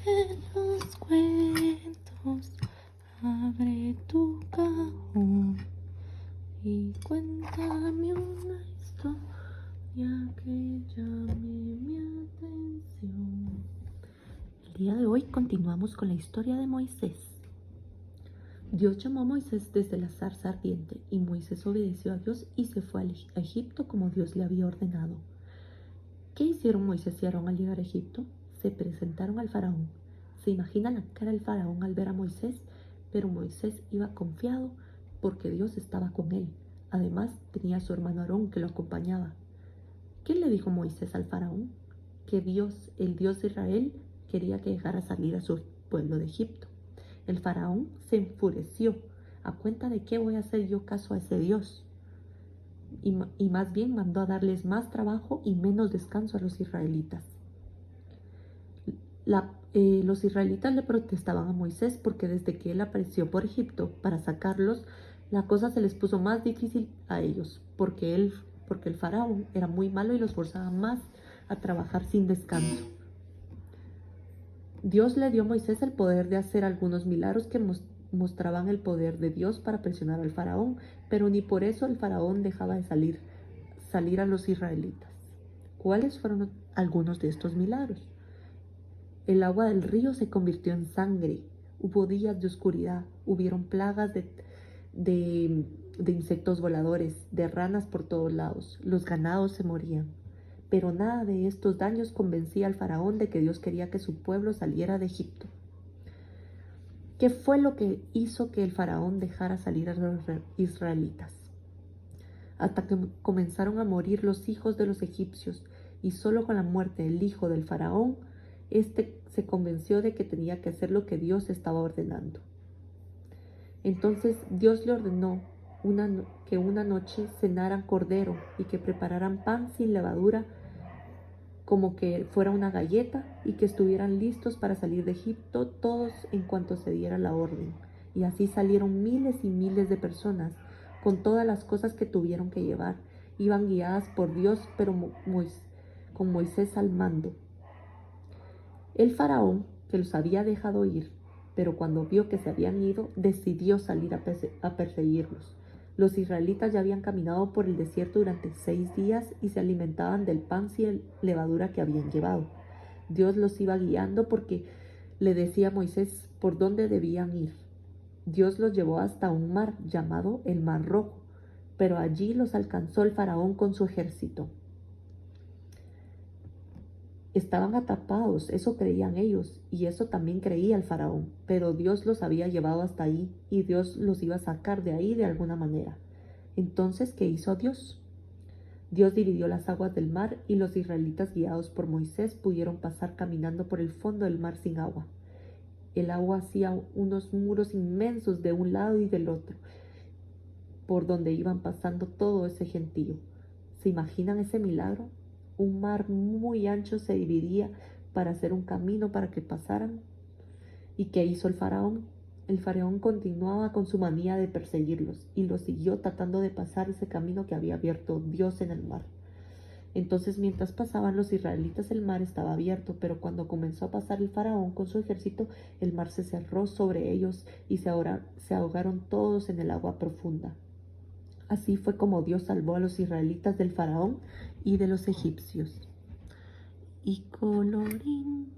de los cuentos, abre tu cajón y cuéntame una historia que llame mi atención. El día de hoy continuamos con la historia de Moisés. Dios llamó a Moisés desde la zarza ardiente, y Moisés obedeció a Dios y se fue a Egipto como Dios le había ordenado. ¿Qué hicieron Moisés y Aarón al llegar a Egipto? Se presentaron al faraón. Se imagina la cara del faraón al ver a Moisés, pero Moisés iba confiado porque Dios estaba con él. Además, tenía a su hermano Aarón que lo acompañaba. ¿Qué le dijo Moisés al faraón? Que Dios, el Dios de Israel, quería que dejara salir a su pueblo de Egipto. El faraón se enfureció. ¿A cuenta de qué voy a hacer yo caso a ese Dios? Y más bien mandó a darles más trabajo y menos descanso a los israelitas. Los israelitas le protestaban a Moisés porque desde que él apareció por Egipto para sacarlos, la cosa se les puso más difícil a ellos, porque el faraón era muy malo y los forzaba más a trabajar sin descanso. Dios le dio a Moisés el poder de hacer algunos milagros que mostraban el poder de Dios para presionar al faraón, pero ni por eso el faraón dejaba de salir a los israelitas. ¿Cuáles fueron algunos de estos milagros? El agua del río se convirtió en sangre. Hubo días de oscuridad. Hubieron plagas de insectos voladores, de ranas por todos lados. Los ganados se morían. Pero nada de estos daños convencía al faraón de que Dios quería que su pueblo saliera de Egipto. ¿Qué fue lo que hizo que el faraón dejara salir a los israelitas? Hasta que comenzaron a morir los hijos de los egipcios, y solo con la muerte del hijo del faraón, se convenció de que tenía que hacer lo que Dios estaba ordenando. Entonces Dios le ordenó que una noche cenaran cordero y que prepararan pan sin levadura, como que fuera una galleta, y que estuvieran listos para salir de Egipto todos en cuanto se diera la orden. Y así salieron miles y miles de personas con todas las cosas que tuvieron que llevar. Iban guiadas por Dios, pero con Moisés al mando. El faraón, que los había dejado ir, pero cuando vio que se habían ido, decidió salir a perseguirlos. Los israelitas ya habían caminado por el desierto durante 6 días y se alimentaban del pan sin levadura que habían llevado. Dios los iba guiando porque le decía a Moisés por dónde debían ir. Dios los llevó hasta un mar llamado el Mar Rojo, pero allí los alcanzó el faraón con su ejército. Estaban atrapados, eso creían ellos, y eso también creía el faraón, pero Dios los había llevado hasta ahí, y Dios los iba a sacar de ahí de alguna manera. Entonces, ¿qué hizo Dios? Dios dividió las aguas del mar, y los israelitas, guiados por Moisés, pudieron pasar caminando por el fondo del mar sin agua. El agua hacía unos muros inmensos de un lado y del otro, por donde iban pasando todo ese gentío. ¿Se imaginan ese milagro? Un mar muy ancho se dividía para hacer un camino para que pasaran. ¿Y qué hizo el faraón? El faraón continuaba con su manía de perseguirlos y los siguió tratando de pasar ese camino que había abierto Dios en el mar. Entonces, mientras pasaban los israelitas, el mar estaba abierto, pero cuando comenzó a pasar el faraón con su ejército, el mar se cerró sobre ellos y se ahogaron todos en el agua profunda. Así fue como Dios salvó a los israelitas del faraón y de los egipcios. Y colorín